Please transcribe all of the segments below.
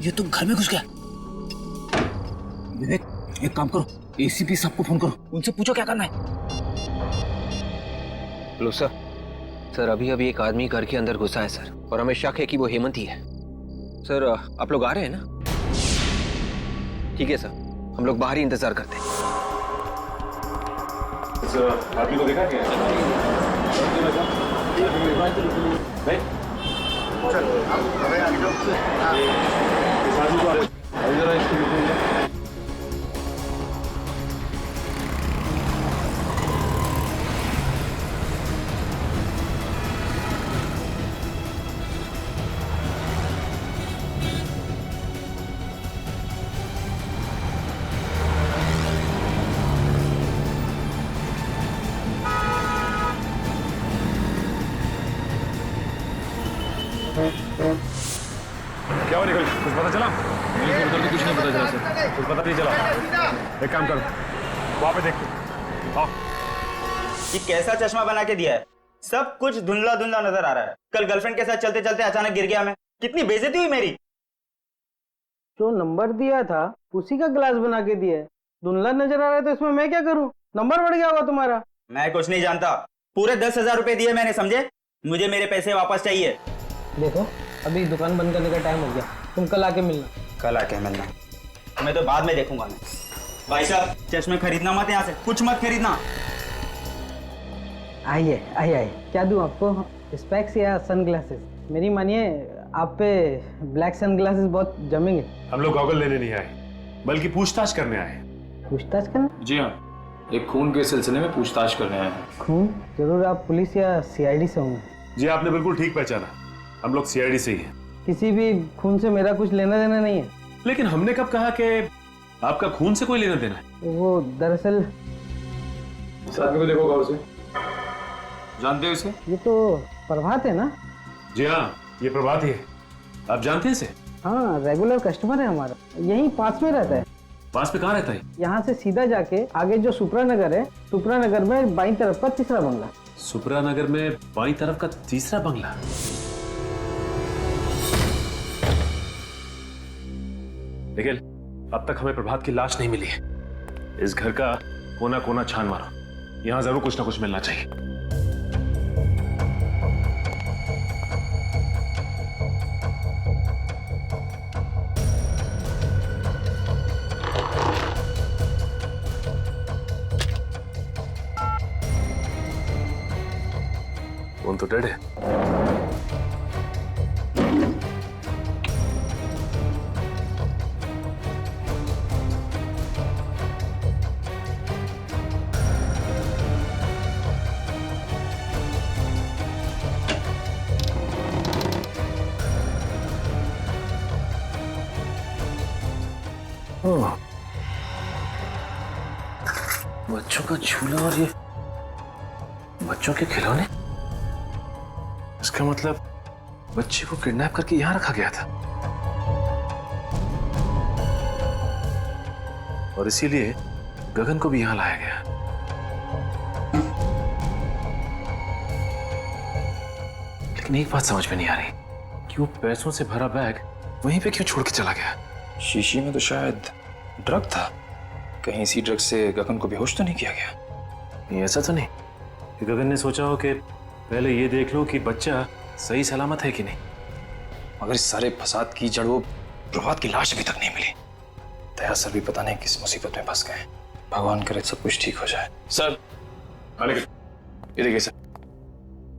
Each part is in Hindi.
ये तो घर में घुस गया। विवेक, एक काम करो, एसीपी साहब को फोन करो, उनसे पूछो क्या करना है। Hello sir. सर अभी अभी एक आदमी घर के अंदर घुसा है सर, और हमें शक है कि वो हेमंत ही है। सर आप लोग आ रहे हैं ना? ठीक है सर, हम लोग बाहर ही इंतजार करते हैं। आदमी को देखा क्या? क्या हो निकल? कुछ पता चला? उधर तो कुछ नहीं पता चला सर। कुछ पता नहीं चला। एक काम करो, वहां पे देखते। आओ। ये कैसा चश्मा बना के दिया है? सब कुछ धुंधला धुंधला नजर आ रहा है। कल गर्लफ्रेंड के साथ चलते चलते अचानक गिर गया मैं। कितनी बेइज्जती हुई मेरी। जो नंबर दिया था उसी का ग्लास बना के दिया है। धुंधला नजर आ रहा है तो इसमें मैं क्या करूं? नंबर बढ़ गया होगा तुम्हारा। मैं कुछ नहीं जानता। पूरे 10,000 रुपए दिए मैंने, समझे? मुझे मेरे पैसे वापस चाहिए। देखो अभी दुकान बंद करने का टाइम हो गया, तुम कल आके मिलना। कल आके मिलना? मैं तो बाद में देखूंगा। मैं भाई साहब, चश्मे खरीदना मत, यहाँ से कुछ मत खरीदना। आइए आइए आइए, क्या दूं आपको? स्पेक्स या सनग्लासेस? मेरी मानिए आप पे ब्लैक सनग्लासेस बहुत जमेंगे। हम लोग गॉगल लेने नहीं आए, बल्कि पूछताछ करने आए। पूछताछ करना? जी हाँ, एक खून के सिलसिले में पूछताछ करने आए हैं। खून? जरूर आप पुलिस या सीआईडी से होंगे। जी आपने बिल्कुल ठीक पहचाना, हम लोग सीआईडी से ही हैं। किसी भी खून से मेरा कुछ लेना देना नहीं है। लेकिन हमने कब कहा कि आपका खून से कोई लेना देना है? वो दरअसल इस आदमी को देखो गौर से। जानते हो इसे? ये तो प्रभात है ना? जी हाँ, ये प्रभात ही है। आप जानते हैं इसे? हाँ, रेगुलर कस्टमर है हमारा, यहीं पास में रहता है। पास में कहाँ रहता है? यहाँ से सीधा जाके आगे जो सुपरा नगर है, सुपरा नगर में बाईं तरफ का तीसरा बंगला। सुपरा नगर में बाईं तरफ का तीसरा बंगला। निखिल, अब तक हमें प्रभात की लाश नहीं मिली है। इस घर का कोना कोना छान मारो, यहाँ जरूर कुछ ना कुछ मिलना चाहिए। कौन तो डेड है। बच्चों का झूला और ये बच्चों के खिलौने। इसका मतलब बच्चे को किडनैप करके यहां रखा गया था, और इसीलिए गगन को भी यहां लाया गया। लेकिन एक बात समझ में नहीं आ रही कि वो पैसों से भरा बैग वहीं पे क्यों छोड़ के चला गया। शीशी में तो शायद ड्रग था। कहीं इसी ड्रग से गगन को बेहोश तो नहीं किया गया? ये ऐसा तो नहीं कि गगन ने सोचा हो कि पहले ये देख लो कि बच्चा सही सलामत है कि नहीं। मगर इस सारे फसाद की जड़ वो प्रभात की लाश अभी तक नहीं मिली। दया सर भी पता नहीं किस मुसीबत में फंस गए। भगवान करे सब कुछ ठीक हो जाए। सर ये देखिए सर,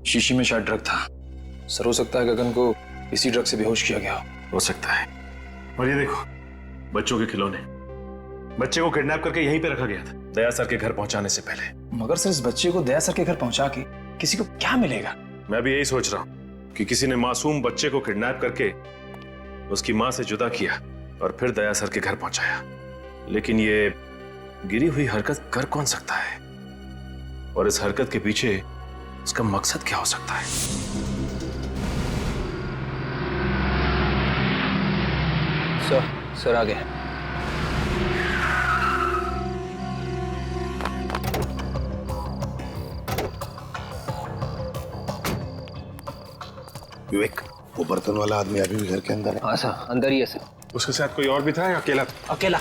शीशी में शायद ड्रग था। सर हो सकता है गगन को इसी ड्रग से बेहोश किया गया हो सकता है। और ये देखो, बच्चों के खिलौने। बच्चे को किडनैप करके यहीं पे रखा गया था, दया सर के घर पहुंचाने से पहले। मगर सर इस बच्चे को दया सर के घर पहुंचा के किसी को क्या मिलेगा? मैं भी यही सोच रहा हूं कि किसी ने मासूम बच्चे को किडनैप करके उसकी मां से जुदा किया और फिर दया सर के घर पहुंचाया। लेकिन ये गिरी हुई हरकत कर कौन सकता है, और इस हरकत के पीछे उसका मकसद क्या हो सकता है? सर आ गए। विवेक, वो बर्तन वाला आदमी अभी भी घर के अंदर है? हाँ सर, अंदर ही है सर। उसके साथ कोई और भी था या अकेला था? अकेला।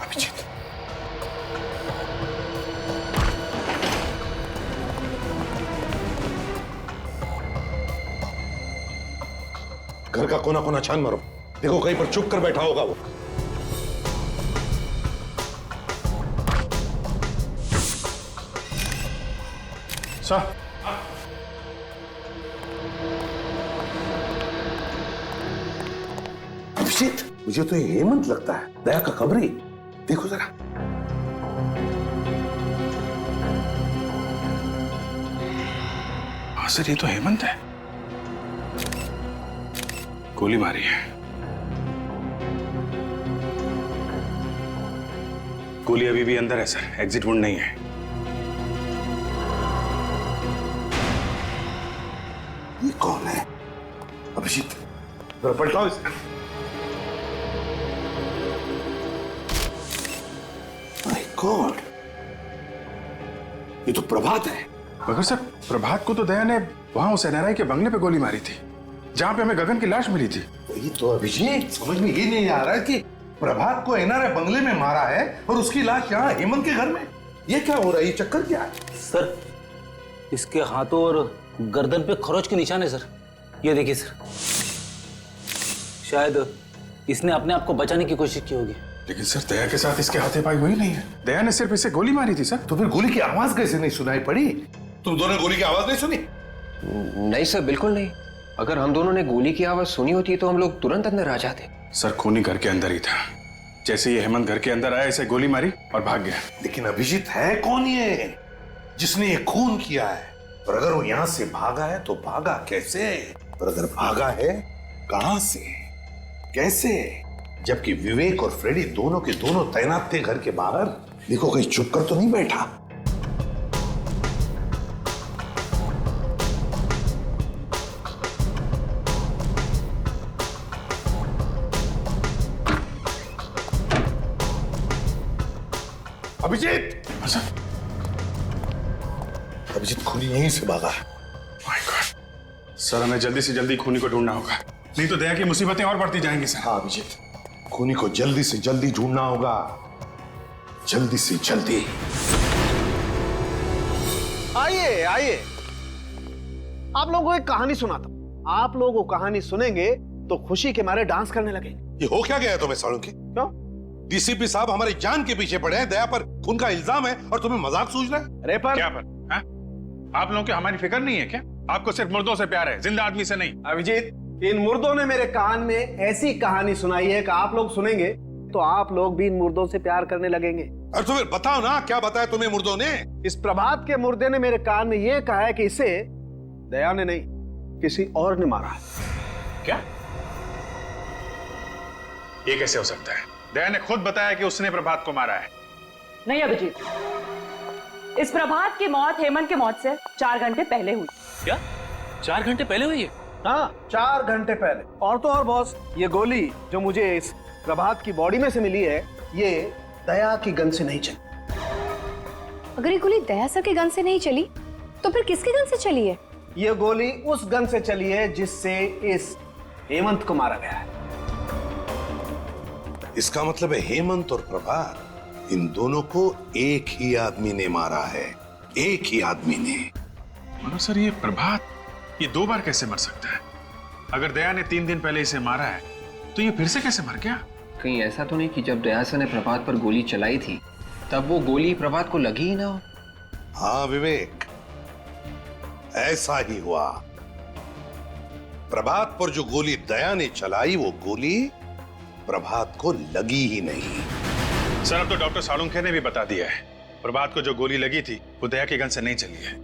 अभिजीत, घर का कोना कोना छान मारो, देखो कहीं पर चुप कर बैठा होगा वो। सर, अभिजीत, मुझे तो ये हेमंत लगता है, दया का खबरी। देखो जरा। हाँ सर, ये तो हेमंत है। गोली मारी है। गोली अभी भी अंदर है सर, एग्जिट वुंड नहीं है। ये कौन है? अभिजीत, जरा पलटाओ इसे। माय गॉड, ये तो प्रभात है। मगर सर, प्रभात को तो दया ने वहां उस एनआरआई के बंगले पे गोली मारी थी, जहां पे हमें गगन की लाश मिली थी। वही तो अभिजीत, समझ में ये नहीं आ रहा है कि प्रभात को एनआरआई बंगले में मारा है और उसकी लाश यहाँ हेमंत के घर में। ये क्या हो रहा है? ये चक्कर क्या है? सर, इसके हाथों और गर्दन पे खरोच के निशान है सर। ये देखिए सर, शायद इसने अपने आप को बचाने की कोशिश की होगी। लेकिन सर, दया के साथ इसके हाथे पाई वही नहीं है। दया ने सिर्फ इसे गोली मारी थी सर। तो फिर गोली की आवाज कैसे नहीं सुनाई पड़ी? तुम दोनों ने गोली की आवाज नहीं सुनी? नहीं सर, बिल्कुल नहीं। अगर हम दोनों ने गोली की आवाज सुनी होती तो हम लोग तुरंत अंदर आ जाते। सर, खूनी घर के अंदर ही था। जैसे ये हेमंत घर के अंदर आया, इसे गोली मारी और भाग गया। लेकिन अभिजीत, है कौन ये जिसने ये खून किया है? और अगर वो यहां से भागा है तो भागा कैसे? और अगर भागा है, कहां से, कैसे? जबकि विवेक और फ्रेडी दोनों के दोनों तैनात थे घर के बाहर। देखो कहीं चुप कर तो नहीं बैठा। अभिजीत! अभिजीत खूनी यहीं से भागा है। My God! सर, हमें जल्दी से जल्दी खूनी को ढूंढना होगा, नहीं तो दया की मुसीबतें और बढ़ती जाएंगी सर। हाँ अभिजीत, खूनी को जल्दी से जल्दी ढूंढना होगा, जल्दी से जल्दी। आइए आइए, आप लोगों को एक कहानी सुनाता हूं। आप लोग वो कहानी सुनेंगे तो खुशी के मारे डांस करने लगेंगे। ये हो क्या गया तुम्हें सालुंकी? क्यों? डीसीपी साहब हमारी जान के पीछे पड़े हैं, दया पर खून का इल्जाम है और तुम्हें मजाक सूझ रहा है? अरे पर क्या पर? हाँ? आप लोगों की हमारी फिक्र नहीं है क्या? आपको सिर्फ मुर्दों से प्यार है, जिंदा आदमी से नहीं। अभिजीत, इन मुर्दों ने मेरे कान में ऐसी कहानी सुनाई है कि आप लोग सुनेंगे तो आप लोग भी इन मुर्दों से प्यार करने लगेंगे। और तो फिर बताओ ना, क्या बताया तुम्हें मुर्दों ने? इस प्रभात के मुर्दे ने मेरे कान में यह कहा है कि इसे दया ने नहीं, किसी और ने मारा है। क्या? ये कैसे हो सकता है? दया ने खुद बताया कि उसने प्रभात को मारा है। नहीं अभिजीत, इस प्रभात की मौत हेमंत की मौत से 4 घंटे पहले हुई। क्या 4 घंटे पहले हुई है? हाँ, 4 घंटे पहले। और तो और बॉस, ये गोली जो मुझे इस प्रभात की बॉडी में से मिली है, ये दया की गन से नहीं चली। अगर ये गोली दया सर के गन से नहीं चली तो फिर किसके गन से चली है? ये गोली उस गन से चली है जिससे इस हेमंत को मारा गया है। इसका मतलब है हेमंत और प्रभात, इन दोनों को एक ही आदमी ने मारा है, एक ही आदमी ने। मगर सर, ये प्रभात ये 2 बार कैसे मर सकता है? अगर दया ने 3 दिन पहले इसे मारा है तो ये फिर से कैसे मर गया? कहीं ऐसा तो नहीं कि जब दया सर ने प्रभात पर गोली चलाई थी तब वो गोली प्रभात को लगी ही ना हो? हाँ विवेक, ऐसा ही हुआ। प्रभात पर जो गोली दया ने चलाई, वो गोली प्रभात को लगी ही नहीं। सर, अब तो डॉक्टर सालुंखे ने भी बता दिया है, प्रभात को जो गोली लगी थी वो दया के गन से नहीं चली है।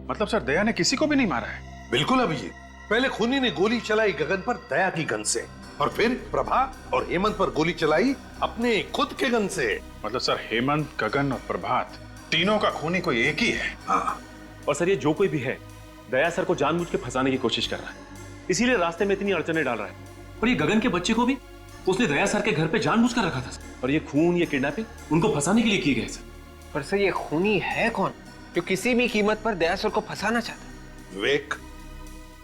मतलब सर, दया ने किसी को भी नहीं मारा है। बिल्कुल अभिजीत, पहले खूनी ने गोली चलाई गगन पर दया की गन से, और फिर प्रभात और हेमंत पर गोली चलाई अपने खुद के गन से। मतलब सर, हेमंत, गगन और प्रभात तीनों का खूनी कोई एक ही है। हाँ, और सर, ये जो कोई भी है दया सर को जानबूझ के फंसाने की कोशिश कर रहा है, इसीलिए रास्ते में इतनी अड़चने डाल रहा है। और ये गगन के बच्चे को भी उसने दया सर के घर पे जानबूझ कर रखा था। और ये खून, ये किडनैपिंग उनको फंसाने के लिए की गई सर। पर सर ये खूनी है कौन जो किसी भी कीमत पर दया सर को फंसाना चाहता है? विवेक,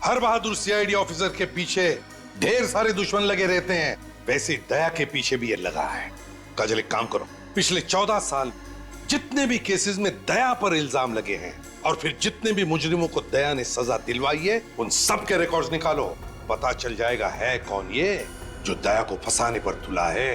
हर बहादुर सीआईडी ऑफिसर के पीछे ढेर सारे दुश्मन लगे रहते हैं, वैसे दया के पीछे भी ये लगा है। काजल, एक काम करो, पिछले 14 साल जितने भी केसेस में दया पर इल्जाम लगे हैं और फिर जितने भी मुजरिमों को दया ने सजा दिलवाई है, उन सब के रिकॉर्ड्स निकालो। पता चल जाएगा है कौन ये जो दया को फंसाने पर तुला है।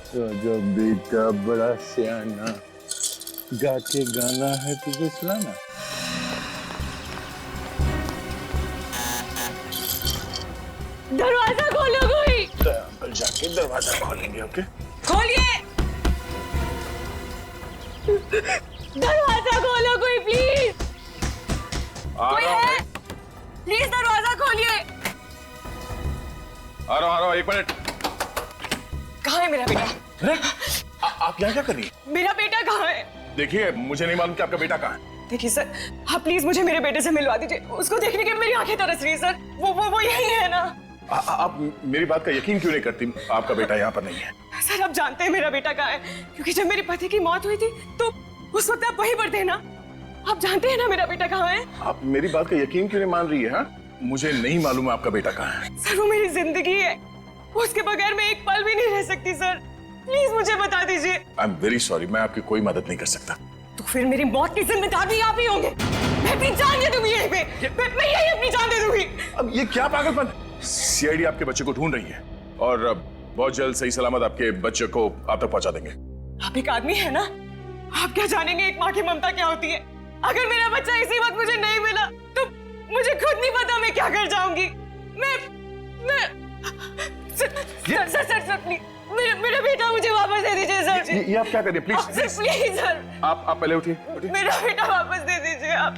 तो जब बेटा बड़ा सियाना गा के गाना है तुझे सुनाना। दरवाजा खोलो कोई। अंकल जाके दरवाजा खोलेंगे। ओके, खोलिए, दरवाजा खोलो कोई प्लीज। कोई है? प्लीज दरवाजा खोलिए। आ रहा हूँ, एक मिनट। कहाँ है मेरा बेटा? अरे आप यहाँ क्या कर रही हैं? मेरा बेटा कहाँ है? देखिए, मुझे नहीं मालूम कि आपका बेटा कहाँ है। देखिए सर, आप प्लीज मुझे मेरे बेटे से मिलवा दीजिए। उसको देखने के मेरी आंखें तरस रही है सर। वो यही है ना? आप मेरी बात का यकीन क्यों नहीं करती? आपका बेटा यहाँ पर नहीं है। सर आप जानते हैं मेरा बेटा कहाँ है, क्योंकि जब मेरे पति की मौत हुई थी तो उस वक्त आप वहीं पर थे ना। आप जानते हैं ना मेरा बेटा कहाँ है? आप मेरी बात का यकीन क्यों नहीं मान रही है? हाँ, मुझे नहीं मालूम आपका बेटा कहाँ है। सर वो मेरी जिंदगी है, उसके बगैर मैं एक पल भी नहीं रह सकती सर। प्लीज मुझे बता दीजिए। आई एम वेरी सॉरी, मैं आपकी कोई मदद नहीं कर सकता। तो फिर मेरी मौत की जिम्मेदार भी आप ही होंगे। मैं अपनी जान दे दूंगी यहीं पे। मैं यही अपनी जान दे दूंगी। अब ये क्या पागलपन? सीआईडी आपके बच्चे को ढूंढ रही है और बहुत जल्द सही सलामत आपके बच्चे को आप तक पहुंचा देंगे। आप एक आदमी है ना, आप क्या जानेंगे एक माँ की ममता क्या होती है। अगर मेरा बच्चा इसी वक्त मुझे नहीं मिला तो मुझे खुद नहीं पता मैं क्या कर जाऊंगी। सर प्लीज मेरा बेटा मुझे वापस दे दीजिए सर। ये आप क्या कर रही हैं? प्लीज सर प्लीज सर, आप पहले उठिए। मेरा बेटा वापस दे दीजिए आप।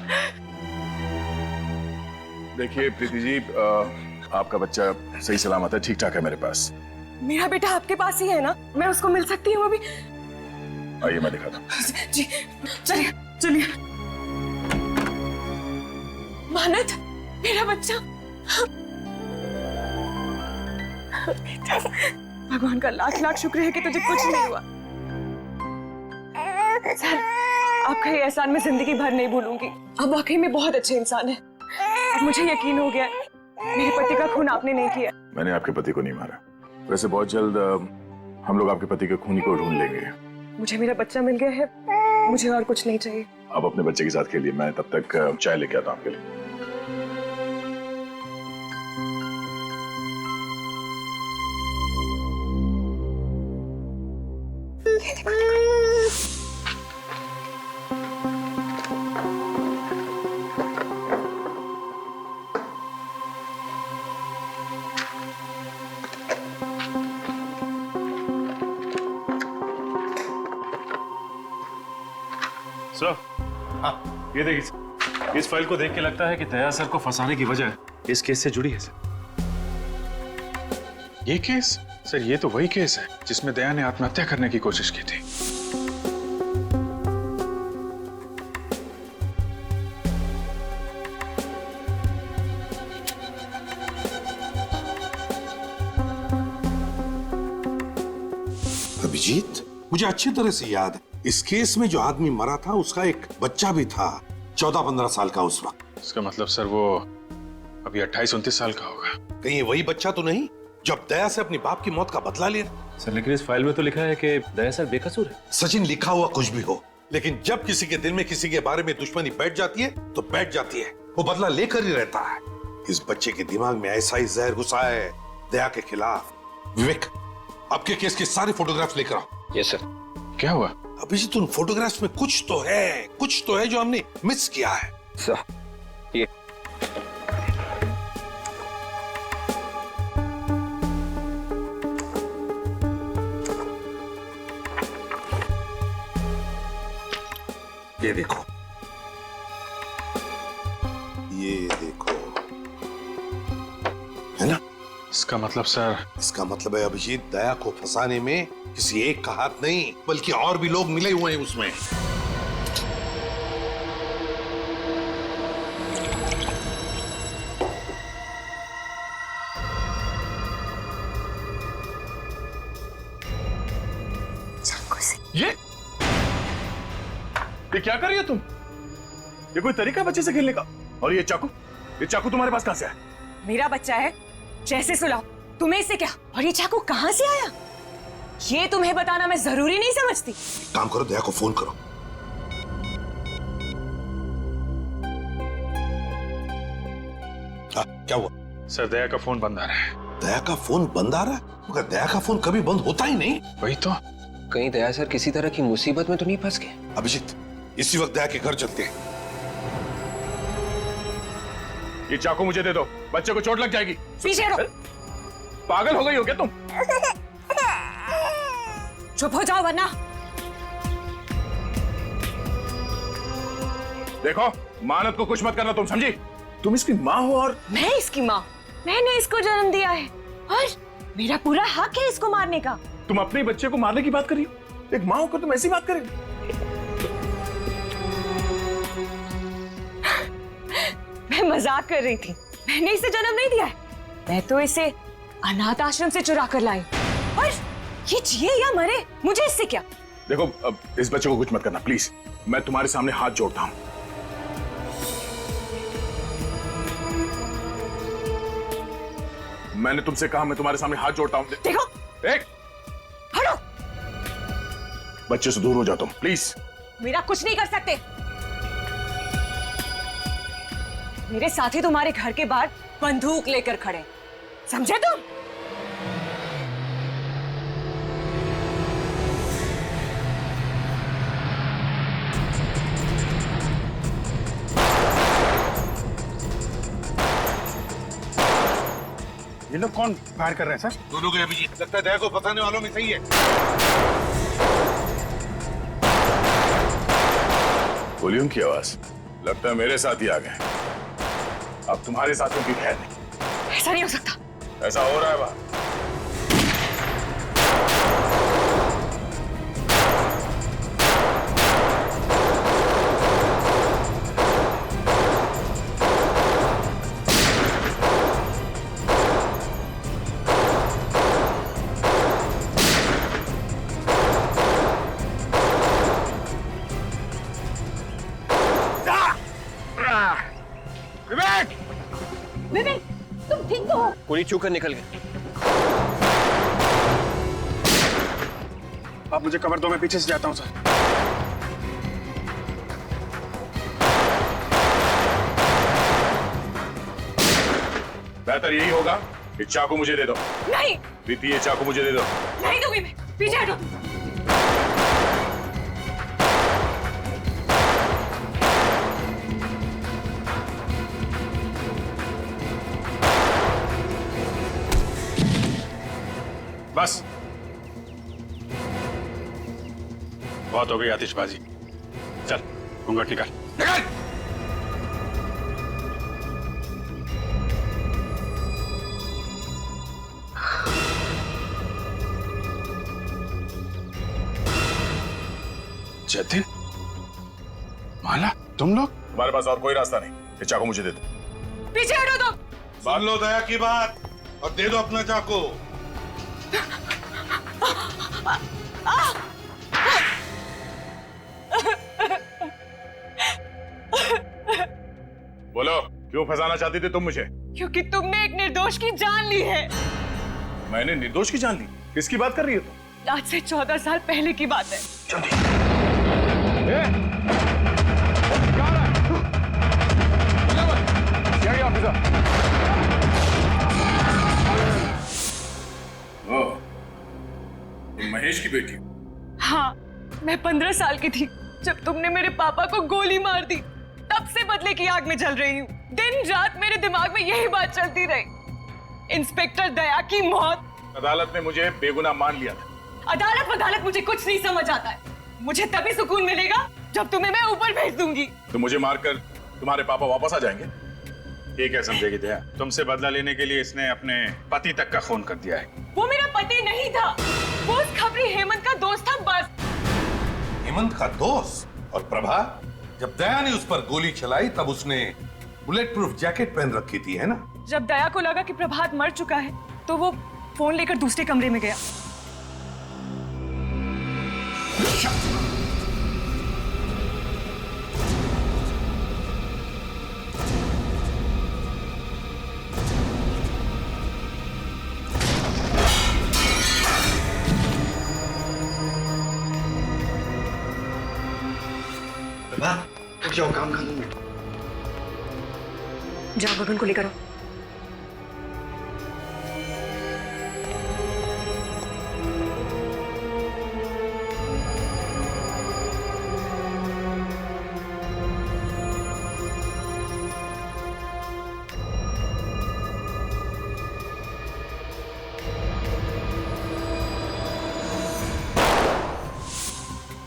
देखिए प्रीति जी, आपका बच्चा सही सलामत है, ठीक ठाक है मेरे पास। मेरा बेटा आपके पास ही है ना? मैं उसको मिल सकती हूँ अभी? आइए मैं दिखाता हूँ। जी चलिए चलिए। मानत, मेरा बच्चा। भगवान का लाख लाख शुक्र है कि तुझे कुछ नहीं हुआ। सर आपका ये एहसान मैं जिंदगी भर नहीं भूलूंगी। आप वाकई में बहुत अच्छे इंसान हैं। अब मुझे यकीन हो गया मेरे पति का खून आपने नहीं किया। मैंने आपके पति को नहीं मारा। वैसे बहुत जल्द हम लोग आपके पति के खूनी को ढूंढ लेंगे। मुझे मेरा बच्चा मिल गया है, मुझे और कुछ नहीं चाहिए। आप अपने बच्चे के साथ खेलिए, मैं तब तक चाय लेके आता हूँ आपके लिए। सर, हाँ, ये देखिए, इस फाइल को देख के लगता है कि दया सर को फंसाने की वजह इस केस से जुड़ी है सर। ये केस? सर ये तो वही केस है जिसमें दया ने आत्महत्या करने की कोशिश की थी। अभिजीत, मुझे अच्छी तरह से याद है, इस केस में जो आदमी मरा था उसका एक बच्चा भी था, 14-15 साल का उस वक्त। इसका मतलब सर वो अभी 28-29 साल का होगा। कहीं ये वही बच्चा तो नहीं जब दया से अपने बाप की मौत का बदला लिया? सर लेकिन इस फाइल में तो लिखा है कि दया सर बेकसूर है। सचिन, लिखा हुआ कुछ भी हो, लेकिन जब किसी के दिल में किसी के बारे में दुश्मनी बैठ जाती है तो बैठ जाती है, वो बदला लेकर ही रहता है। इस बच्चे के दिमाग में ऐसा ही जहर घुसा है दया के खिलाफ। विवेक, आपके केस के सारे फोटोग्राफ्स लेकर आओ। Yes sir. क्या हुआ? अभिजीत, उन फोटोग्राफ्स में कुछ तो है जो हमने मिस किया है। सर ये देखो, ये देखो, है ना? इसका मतलब सर? इसका मतलब है अभिजीत, दया को फंसाने में किसी एक का हाथ नहीं, बल्कि और भी लोग मिले हुए हैं उसमें। ये क्या कर रही हो तुम? ये कोई तरीका बच्चे से खेलने का? और ये चाकू तुम्हारे पास कहां से आया? मेरा बच्चा है, जैसे सुलाओ। तुम्हें इससे क्या? और ये चाकू कहां से आया? ये तुम्हें बताना मैं जरूरी नहीं समझती। काम करो, दया को फोन करो। क्या हुआ? सर, दया का फोन बंद आ रहा है। दया का फोन बंद आ रहा है? मगर दया का फोन कभी बंद होता ही नहीं। वही तो। कहीं दया सर किसी तरह की मुसीबत में तो नहीं फंस गए? अभिजीत, इसी वक्त दया के घर चलते हैं। ये चाकू मुझे दे दो, बच्चे को चोट लग जाएगी। पीछे हटो। पागल हो गई हो क्या तुम? चुप हो जाओ वरना। देखो, मानत को कुछ मत करना, तुम समझी? तुम इसकी माँ हो और मैं इसकी माँ। मैंने इसको जन्म दिया है और मेरा पूरा हक है इसको मारने का। तुम अपने बच्चे को मारने की बात कर रही हो? एक माँ होकर तुम ऐसी बात करेगी? मैं मजाक कर रही थी। मैंने इसे जन्म नहीं दिया है, मैं तो इसे अनाथ आश्रम से चुरा कर लाई। और ये जिए या मरे, मुझे इससे क्या? देखो, अब इस बच्चे को कुछ मत करना प्लीज। मैं तुम्हारे सामने हाथ जोड़ता हूं। मैंने तुमसे कहा, मैं तुम्हारे सामने हाथ जोड़ता हूं। देखो, एक हटो। बच्चे से दूर हो जाओ तुम, प्लीज। मेरा कुछ नहीं कर सकते। मेरे साथी तुम्हारे घर के बाहर बंदूक लेकर खड़े, समझे तुम? ये लोग कौन फायर कर रहे हैं सर? दोनों के अभिजीत, लगता है दया को फंसाने वालों में सही है। वॉल्यूम की आवाज, लगता है मेरे साथ ही आ गए। अब तुम्हारे साथियों की खैर नहीं। ऐसा नहीं हो सकता। ऐसा हो रहा है बात। विवेक, तुम ठीक तो हो? पूरी चूक कर निकल गए। आप मुझे कवर दो, मैं पीछे से जाता हूं सर। बेहतर यही होगा कि चाकू मुझे दे दो। नहीं। प्रीति, ये चाकू मुझे दे दो। नहीं दूंगी मैं, पीछे हटो। बस, बहुत हो गई आतिशबाजी। चल, घूंघट निकाल। निकाल। जतिन, माला, तुम लोग? तुम्हारे पास और कोई रास्ता नहीं। ये चाकू मुझे दे दो। पीछे हटो तुम। सुन लो दया की बात और दे दो अपना चाकू। बोलो, क्यों फंसाना चाहती थी तुम मुझे? क्योंकि तुमने एक निर्दोष की जान ली है। मैंने निर्दोष की जान ली? किसकी बात कर रही हो तुम? आज से 14 साल पहले की बात है। महेश की बेटी? हाँ, मैं 15 साल की थी जब तुमने मेरे पापा को गोली मार दी। तब से बदले की आग में जल रही हूँ। दिन रात मेरे दिमाग में यही बात चलती रही। इंस्पेक्टर दया की मौत। अदालत ने मुझे बेगुनाह मान लिया था। अदालत मुझे कुछ नहीं समझ आता है। मुझे तभी सुकून मिलेगा जब तुम्हें मैं ऊपर भेज दूंगी। तो मुझे मारकर तुम्हारे पापा वापस आ जाएंगे? ये क्या समझेगी दया? तुमसे बदला लेने के लिए इसने अपने पति तक का खून कर दिया है। वो मेरा पति नहीं था, वो उस खबरी हेमंत का दोस्त था बस। हेमंत का दोस्त? और प्रभा, जब दया ने उस पर गोली चलाई तब उसने बुलेट प्रूफ जैकेट पहन रखी थी, है ना? जब दया को लगा कि प्रभात मर चुका है तो वो फोन लेकर दूसरे कमरे में गया। जाओ, काम कर लूंगा। जाओ गगन को लेकर आओ।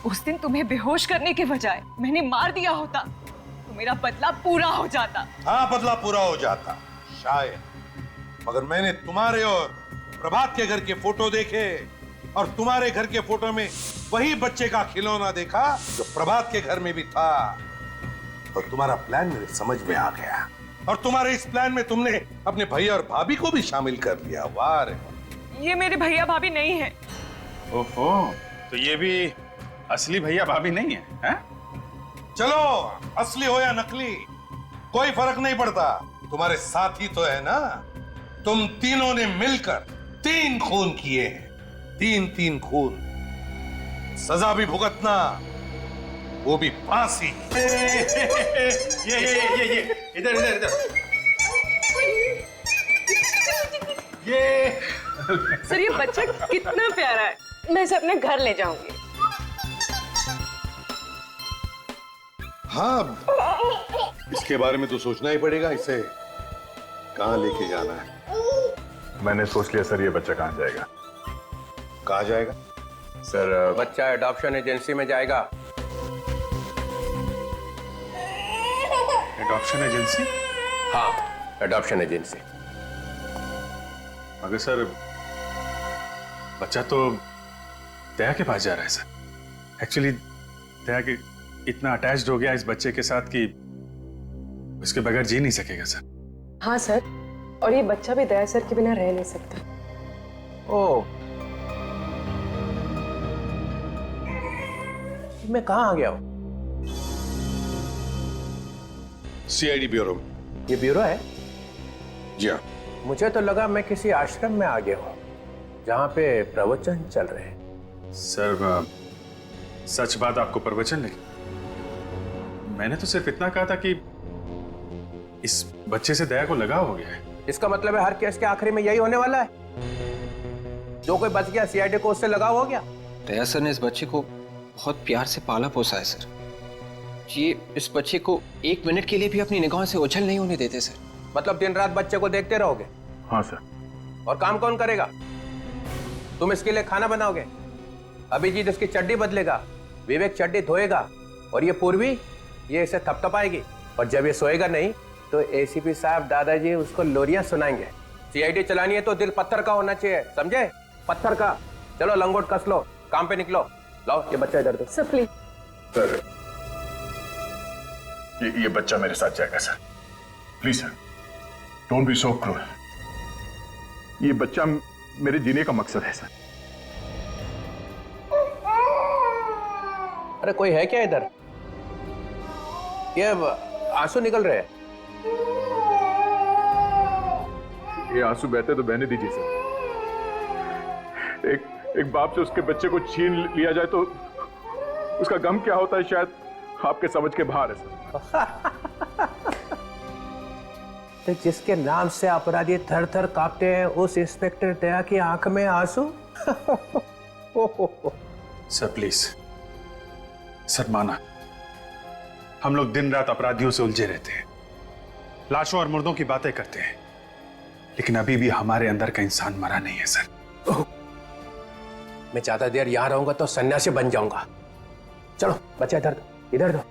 उस दिन तुम्हें बेहोश करने के बजाय मैंने मार दिया होता तो मेरा बदला पूरा हो जाता। हाँ, बदला पूरा हो जाता शायद, मगर मैंने तुम्हारे और प्रभात के घर के फोटो देखे और तुम्हारे घर के फोटो में वही बच्चे का खिलौना देखा जो प्रभात के घर में भी था। और तुम्हारा प्लान मेरे समझ में आ गया और तुम्हारे इस प्लान में तुमने अपने भैया और भाभी को भी शामिल कर लिया। वाह रे वाह। ये मेरे भैया भाभी नहीं है। ओहो, तो ये भी असली भैया भाभी नहीं है, हैं? चलो, असली हो या नकली कोई फर्क नहीं पड़ता, तुम्हारे साथी तो है ना। तुम तीनों ने मिलकर 3 खून किए हैं, 3 खून। सजा भी भुगतना, वो भी फांसी। ये इधर इधर इधर ये। सर ये बच्चा कितना प्यारा है, मैं इसे अपने घर ले जाऊंगी। हाँ, इसके बारे में तो सोचना ही पड़ेगा, इसे कहाँ लेके जाना है। मैंने सोच लिया सर, ये बच्चा कहाँ जाएगा। कहाँ जाएगा सर? बच्चा एडॉप्शन एजेंसी में जाएगा। Adoption agency? हाँ, एडॉप्शन एजेंसी। मगर सर, बच्चा तो दया के पास जा रहा है सर। एक्चुअली दया के इतना अटैच्ड हो गया इस बच्चे के साथ कि उसके बगैर जी नहीं सकेगा सर। हाँ सर, और ये बच्चा भी दया सर के बिना रह नहीं सकता। ओह, मैं कहाँ आ गया हूँ? सीआईडी ब्यूरो में। ये ब्यूरो है? जी हाँ। मुझे तो लगा मैं किसी आश्रम में आ गया हूँ जहाँ पे प्रवचन चल रहे हैं। सर, सच बात आपको प्रवचन लगी? मैंने तो सिर्फ इतना कहा था कि इस बच्चे से दया को लगाव हो गया है। इसका मतलब है हर केस के आखिरी में यही होने वाला है। जो कोई बच गया सीआईडी को उससे लगाव हो गया। दया सर ने इस बच्चे को बहुत प्यार से पाला पोसा है सर। ये इस बच्चे को 1 मिनट के लिए भी अपनी निगाहों से ओझल नहीं होने देते सर। मतलब दिन रात बच्चे को देखते रहोगे? हाँ सर। और काम कौन करेगा? तुम इसके लिए खाना बनाओगे, अभिजीत इसकी चड्डी बदलेगा, विवेक चड्डी धोएगा, और ये पूर्वी ये इसे थपथपाएगी। और जब ये सोएगा नहीं तो एसीपी साहब दादाजी उसको लोरियां सुनाएंगे। सीआईडी चलानी है तो दिल पत्थर का होना चाहिए, समझे? पत्थर का। चलो लंगोट कस लो, काम पे निकलो। लाओ ये बच्चा इधर दो। Sir please. सर, ये बच्चा मेरे साथ जाएगा sir. Please sir, don't be so क्रूर। ये बच्चा मेरे जीने का मकसद है सर। अरे कोई है क्या इधर? ये आंसू निकल रहे हैं। ये आंसू बहते तो बहने दीजिए सर। एक बाप से उसके बच्चे को छीन लिया जाए तो उसका गम क्या होता है शायद आपके समझ के बाहर है सर। तो जिसके नाम से अपराधी थर थर कांपते हैं उस इंस्पेक्टर दया की आंख में आंसू। सर प्लीज, सर माना, हम लोग दिन रात अपराधियों से उलझे रहते हैं, लाशों और मुर्दों की बातें करते हैं, लेकिन अभी भी हमारे अंदर का इंसान मरा नहीं है सर। मैं ज्यादा देर यहां रहूंगा तो सन्यासी बन जाऊंगा। चलो बच्चा इधर दो, इधर दो।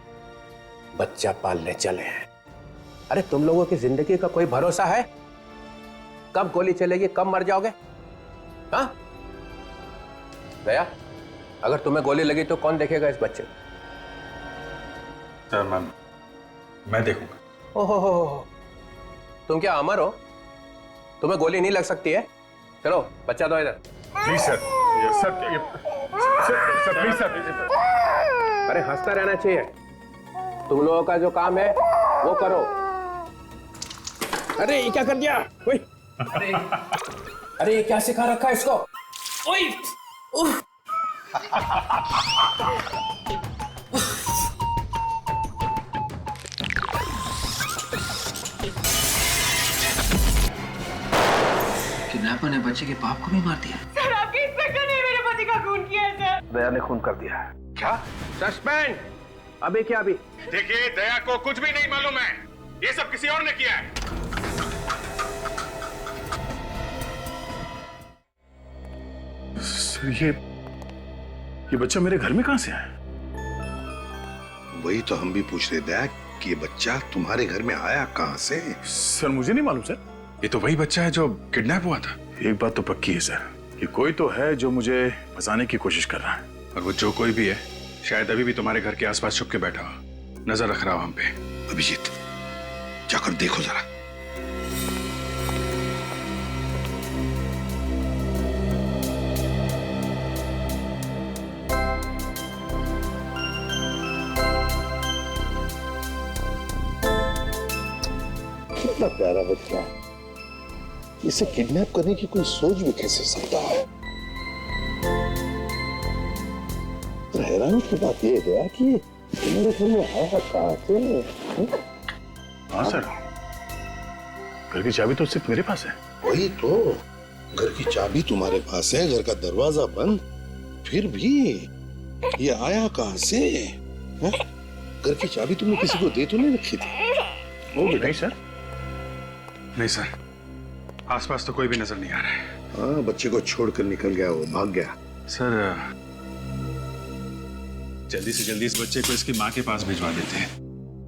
बच्चा पालने चले हैं, अरे तुम लोगों की जिंदगी का कोई भरोसा है? कब गोली चलेगी, कब मर जाओगे? हाँ दया, अगर तुम्हें गोली लगी तो कौन देखेगा इस बच्चे को? सर मैं देखूंगा। ओहो, तुम क्या अमर हो? तुम्हें गोली नहीं लग सकती है? चलो बच्चा दो इधर। Please sir, sir please sir. अरे हंसता रहना चाहिए। तुम लोगों का जो काम है वो करो। अरे ये क्या कर दिया? अरे ये क्या सिखा रखा है इसको? ओए! किडनैपर ने बच्चे के बाप को भी मार दिया। सर आपके इंस्पेक्टर ने मेरे पति का खून किया है सर। दया ने खून कर दिया है। क्या? सस्पेंड। अभी क्या अभी? देखिए, दया को कुछ भी नहीं मालूम है। ये सब किसी और ने किया है। सर ये बच्चा मेरे घर में कहां से आया? वही तो हम भी पूछ रहे दया कि ये बच्चा तुम्हारे घर में आया कहां से? सर मुझे नहीं मालूम सर। ये तो वही बच्चा है जो किडनैप हुआ था। एक बात तो पक्की है सर, कि कोई तो है जो मुझे फंसाने की कोशिश कर रहा है। और वो जो कोई भी है शायद अभी भी तुम्हारे घर के आसपास छुप के बैठा हो, नजर रख रहा हो हम पे। अभिजीत जाकर देखो जरा। कितना प्यारा बच्चा, इसे किडनैप करने की कोई सोच भी कैसे सकता है? तो हैरानी की बात यह है कि मेरे घर में आया कहां से? हाँ सर, घर की चाबी तो सिर्फ मेरे पास है। वही तो, घर की चाबी तुम्हारे पास है, घर का दरवाजा बंद, फिर भी ये आया कहां से? घर की चाबी तुमने किसी को दे तो नहीं रखी थी? वो भी नहीं सर। नहीं सर, आसपास तो कोई भी नजर नहीं आ रहा है। हाँ, बच्चे को छोड़कर निकल गया, वो भाग गया। सर जल्दी से जल्दी इस बच्चे को इसकी माँ के पास भिजवा देते हैं।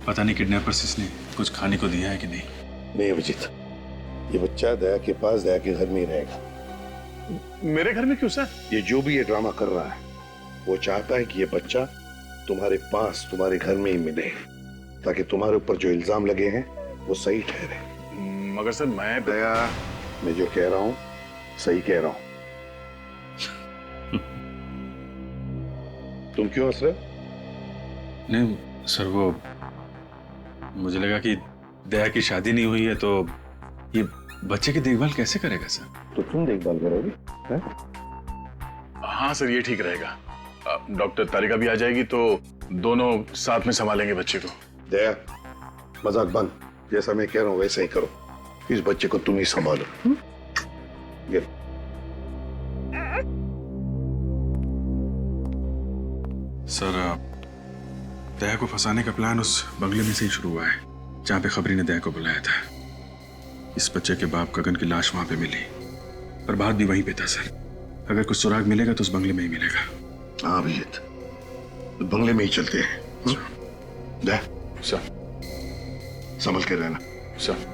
पता नहीं किडनैपर्स इसने कुछ खाने को दिया है कि नहीं। नहीं अभिजीत, ये बच्चा दया के पास, दया के घर में ही रहेगा। मेरे घर में क्यों सर? ये जो भी ये ड्रामा कर रहा है, वो चाहता है कि ये बच्चा तुम्हारे पास, तुम्हारे घर में ही मिले, ताकि तुम्हारे ऊपर जो इल्जाम लगे हैं वो सही ठहरे। मगर सर मैं दया, मैं जो कह रहा हूं सही कह रहा हूं। तुम क्यों हंस रहे हो? नहीं सर, वो मुझे लगा कि दया की शादी नहीं हुई है तो ये बच्चे की देखभाल कैसे करेगा सर? तो तुम देखभाल करोगे? हाँ सर, ये ठीक रहेगा। डॉक्टर तारिका भी आ जाएगी तो दोनों साथ में संभालेंगे बच्चे को। दया, मजाक बंद। जैसा मैं कह रहा हूं वैसे ही करो। इस बच्चे को तुम ही संभालो। सर दया को फंसाने का प्लान उस बंगले में से ही शुरू हुआ है जहां पे खबरी ने दया को बुलाया था। इस बच्चे के बाप गगन की लाश वहां पे मिली, प्रभात भी वहीं पे था सर। अगर कुछ सुराग मिलेगा तो उस बंगले में ही मिलेगा। हाँ अभिजीत, बंगले में ही चलते हैं। दया सर, संभल के रहना। सर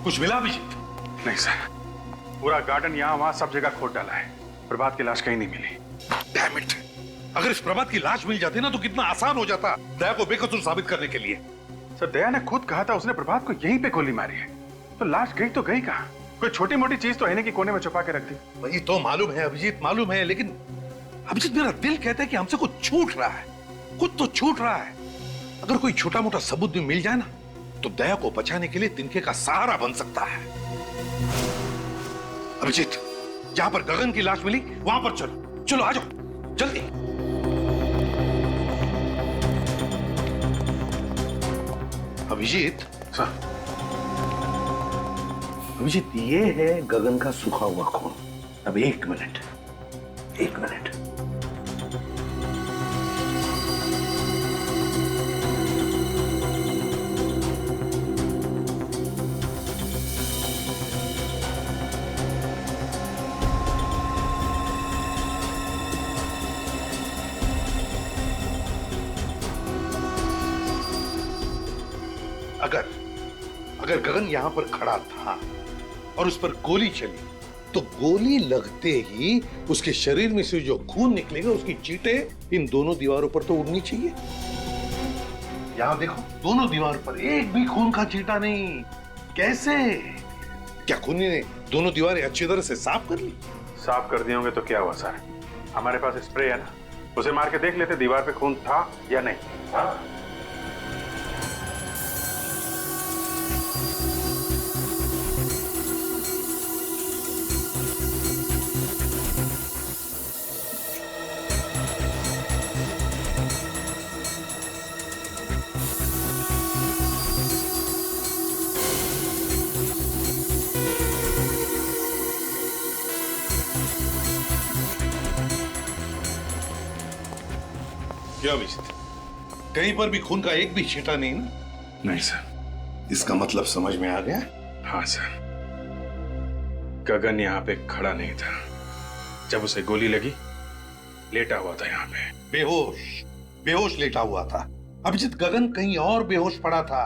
कुछ मिला अभिजीत? नहीं सर, पूरा गार्डन यहाँ वहां सब जगह खोद डाला है। प्रभात की लाश कहीं नहीं मिली। Damn it! अगर इस प्रभात की लाश मिल जाती ना तो कितना आसान हो जाता दया को बेकसूर साबित करने के लिए। सर दया ने खुद कहा था उसने प्रभात को यहीं पे गोली मारी है, तो लाश गई तो गई कहाँ? कोई छोटी मोटी चीज तो आईने के कोने में छुपा के रख दी। वही तो मालूम है अभिजीत, मालूम है, लेकिन अभिजीत मेरा दिल कहता है कि हमसे कुछ छूट रहा है, कुछ तो छूट रहा है। अगर कोई छोटा मोटा सबूत भी मिल जाए ना तो दया को बचाने के लिए तिनके का सहारा बन सकता है। अभिजीत, जहां पर गगन की लाश मिली वहां पर चलो, चलो आ जाओ जल्दी। अभिजीत, अभिजीत, ये है गगन का सूखा हुआ खून। अब एक मिनट। अगर गगन यहां पर खड़ा था और उस पर गोली चली तो गोली लगते ही उसके शरीर में से जो खून निकलेगा उसकी चींटें इन दोनों दीवारों पर तो उड़नी चाहिए। यहां देखो, दोनों दीवार पर एक भी खून का चींटा नहीं। कैसे? क्या खूनी ने दोनों दीवारें अच्छी तरह से साफ कर ली? साफ कर दिए होंगे तो क्या हुआ सर? हमारे पास स्प्रे है ना, उसे मार के देख लेते दीवार पे खून था या नहीं। हाँ? क्या अभिजीत, कहीं पर भी खून का एक भी छींटा नहीं ना? नहीं सर। इसका मतलब समझ में आ गया? हाँ सर, गगन यहाँ पे खड़ा नहीं था। जब उसे गोली लगी लेटा हुआ था यहाँ पे, बेहोश लेटा हुआ था। अभिजीत, गगन कहीं और बेहोश पड़ा था।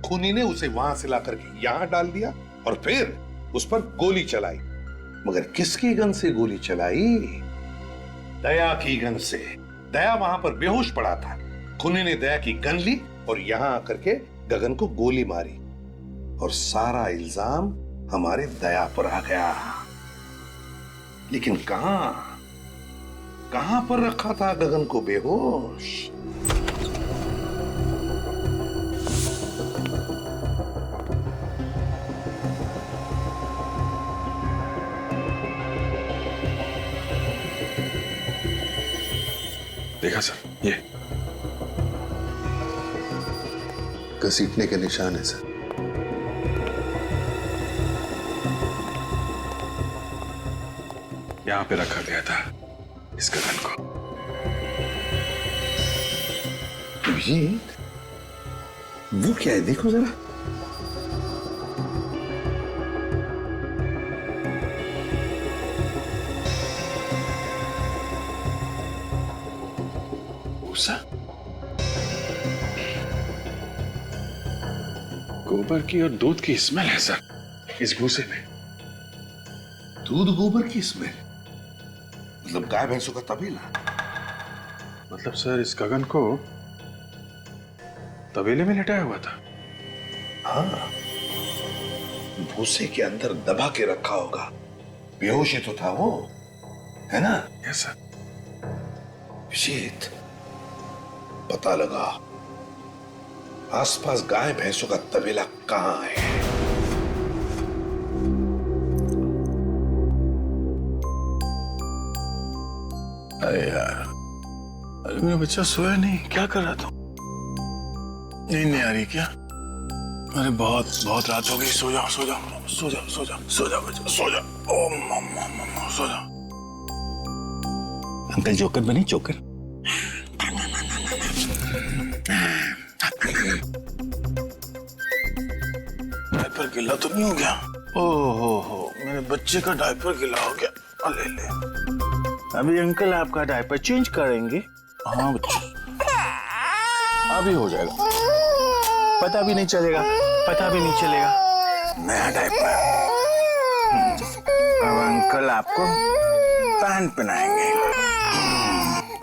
खूनी ने उसे वहां से लाकर के यहाँ डाल दिया और फिर उस पर गोली चलाई। मगर किसकी गन से गोली चलाई? दया की गन से। दया वहां पर बेहोश पड़ा था, खूनी ने दया की गन ली और यहां आकर के गगन को गोली मारी और सारा इल्जाम हमारे दया पर आ गया। लेकिन कहां पर रखा था गगन को बेहोश? देखा सर, ये घसीटने के निशान है सर। यहां पे रखा गया था इस गगन को। अभिजीत, वो क्या है? देखो जरा। गोबर की और दूध की स्मेल है सर इस भूसे में। दूध गोबर की स्मेल? मतलब गाय भैंसों का तबेला? मतलब सर इस गगन को तबेले में लेटाया हुआ था। हाँ, भूसे के अंदर दबा के रखा होगा। बेहोश ही तो था वो, है ना? Yes sir. अभिजीत, पता लगा आसपास गाय भैंसों का तबेला कहां है। अरे यार, अरे मेरा बच्चा सोया नहीं, क्या कर रहा था? नींद नहीं आ रही क्या? अरे बहुत रात हो गई। सो जाओ सो जाओ सो जाओ सो जाओ सो जाओ बच्चा, सो जाओ। ओ मम्मा, सो जाओ। अंकल जोकर बने, जोकर। डायपर गीला तो नहीं हो गया? ओहो, मेरे बच्चे का डायपर गीला हो गया। ले अभी अंकल आपका डायपर चेंज करेंगे। हाँ बच्चे, अभी हो जाएगा। पता भी नहीं चलेगा, नया डायपर। अब अंकल आपको पैंट पहनाएंगे।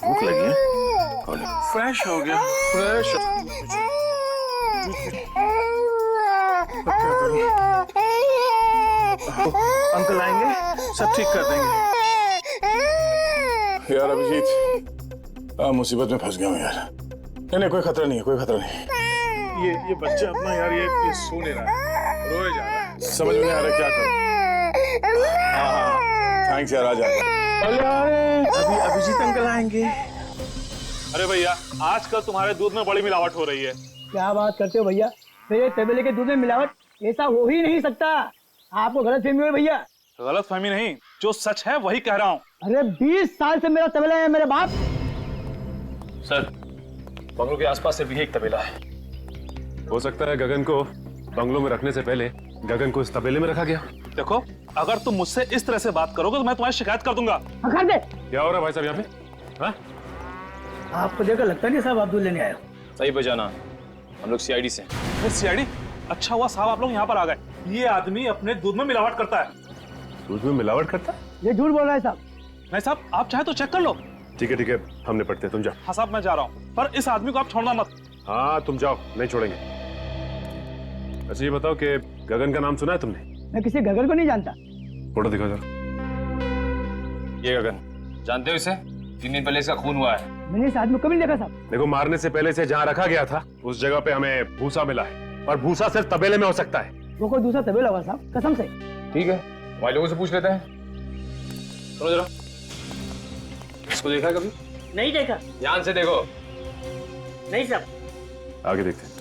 भूख लगी है? फ्रेश हो गया, फ्रेश। अंकल आएंगे, सब ठीक कर देंगे। यार अभिजीत, मुसीबत में फंस गया हूँ यार। नहीं, कोई खतरा नहीं है, ये बच्चा अपना यार ये सो नहीं रहा है, रोए जा रहा है। समझ में नहीं आ रहा क्या करूं। हाँ, थैंक्स यार, आ जाएगा। अभी अभिजीत अंकल आएंगे। अरे भैया, आजकल तुम्हारे दूध में बड़ी मिलावट हो रही है। क्या बात करते हो भैया? मेरे तबेले के दूध में मिलावट? ऐसा हो ही नहीं सकता। आपको गलतफहमी हुई भैया। गलतफहमी नहीं, जो सच है वही कह रहा हूँ। अरे 20 साल से मेरा तबेला है मेरे बाप। सर, बंगलों के आसपास सिर्फ यही एक तबेला है। हो सकता है गगन को बंगलों में रखने से पहले गगन को इस तबेले में रखा गया। देखो, अगर तुम मुझसे इस तरह से बात करोगे तो मैं तुम्हारी शिकायत कर दूंगा। कर दे। क्या हो रहा है भाई साहब यहाँ पे? हाँ? आपको देखकर लगता नहीं साहब आप दूध लेने आए हो। सही बजाना, हम लोग सीआईडी से। सीआईडी? अच्छा हुआ साहब आप लोग यहाँ पर आ गए। ये आदमी अपने दूध में मिलावट करता है। दूध में मिलावट करता? ये झूठ बोल रहा है साहब। नहीं साहब, आप चाहे तो चेक कर लो। ठीक है, हम निपटते हैं, तुम जाओ। हाँ साहब, मैं जा रहा हूँ, पर इस आदमी को आप छोड़ना मत। हाँ तुम जाओ, नहीं छोड़ेंगे। अच्छा ये बताओ कि गगन का नाम सुना है तुमने? मैं किसी गगन को नहीं जानता। फोटो दिखाओ जरा। ये गगन, जानते हो इसे? 3 दिन पहले इसका खून हुआ है। मैंने इस आदमी को कभी नहीं देखा साहब। देखो, मारने से पहले से जहाँ रखा गया था उस जगह पे हमें भूसा मिला है, और भूसा सिर्फ तबेले में हो सकता है। वो कोई दूसरा तबेला होगा साहब, कसम से। ठीक है, हमारे लोगों से पूछ लेते हैं। सुनो जरा, इसको देखा है कभी? नहीं देखा। ध्यान से देखो। नहीं साहब। आगे देखते हैं।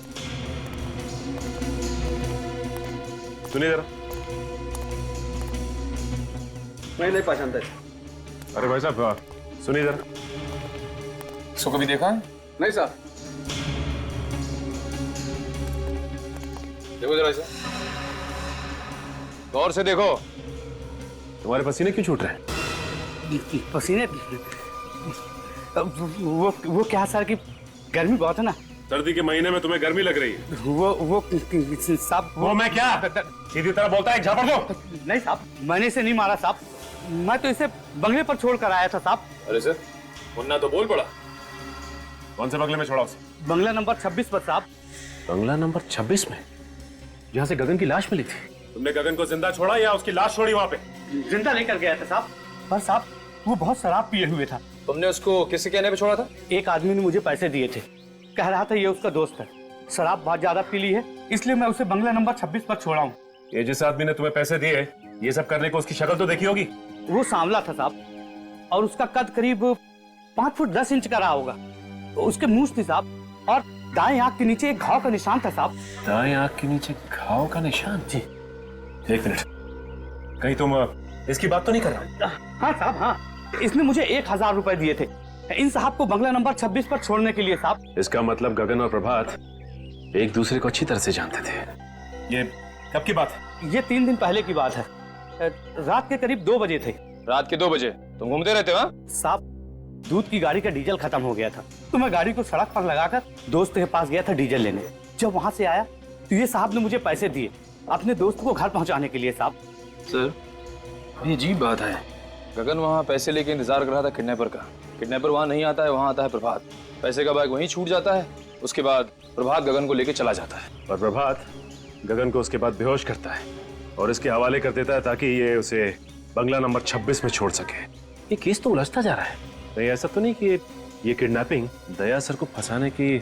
सुनिए जरा। मैं नहीं पहचानता। अरे भाई साहब सुनिए जरा। इसको कभी देखा है? नहीं साहब। देखो जरा इसे, गौर से देखो। तुम्हारे पसीने क्यों छूट रहे हैं? पसीने वो क्या सर की गर्मी बहुत है ना। सर्दी के महीने में तुम्हें गर्मी लग रही है? वो साहब। वो मैं क्या सीधी तरह बोलता है, झापड़ दो। नहीं साहब, मैंने इसे नहीं मारा साहब, मैं तो इसे बंगले पर छोड़ कर आया था साहब। अरे सर, मुन्ना तो बोल पड़ा। कौन से बंगले में छोड़ा उसे? बंगला नंबर 26 पर साहब। बंगला नंबर 26 में, जहाँ से गगन की लाश मिली थी? तुमने गगन को जिंदा छोड़ा या उसकी लाश छोड़ी वहाँ पे? जिंदा लेकर गया था साहब, पर साहब वो बहुत शराब पिए हुए था। तुमने उसको किससे कहने पे छोड़ा था? एक आदमी ने मुझे पैसे दिए थे, कह रहा था ये उसका दोस्त है, शराब बहुत ज्यादा पी ली है, इसलिए मैं उसे बंगला नंबर 26 पर छोड़ा हूँ। ये जिस आदमी ने तुम्हें पैसे दिए ये सब करने को, उसकी शक्ल तो देखी होगी? वो सांवला था साहब, और उसका कद करीब 5 फुट 10 इंच का रहा होगा। उसके मूंछ थी साहब, और दाएं आंख के नीचे एक घाव का निशान था साहब। दाएं आंख के नीचे घाव का निशान? जी। 1 मिनट, कहीं तुम इसकी बात तो नहीं कर रहे? हाँ साहब, हाँ। इसने मुझे 1000 रुपए दिए थे इन साहब को बंगला नंबर 26 पर छोड़ने के लिए साहब। इसका मतलब गगन और प्रभात एक दूसरे को अच्छी तरह से जानते थे। ये कब की बात है? ये 3 दिन पहले की बात है, रात के करीब 2 बजे थे। रात के 2 बजे तुम घूमते रहते हो? साहब, दूध की गाड़ी का डीजल खत्म हो गया था, तो मैं गाड़ी को सड़क पर लगाकर दोस्त के पास गया था डीजल लेने। जब वहां से आया तो ये साहब ने मुझे पैसे दिए अपने दोस्त को घर पहुंचाने के लिए साहब। सर, ये अजीब बात है। गगन वहाँ पैसे लेके इंतजार कर रहा था किडनैपर का। किडनैपर वहाँ नहीं आता है, वहाँ आता है प्रभात। पैसे का बैग वहीं छूट जाता है, उसके बाद प्रभात गगन को लेके चला जाता है। और प्रभात गगन को उसके बाद बेहोश करता है और इसके हवाले कर देता है ताकि ये उसे बंगला नंबर 26 में छोड़ सके। ये केस तो उलझता जा रहा है। नहीं, ऐसा तो नहीं कि ये किडनैपिंग दया सर को फंसाने की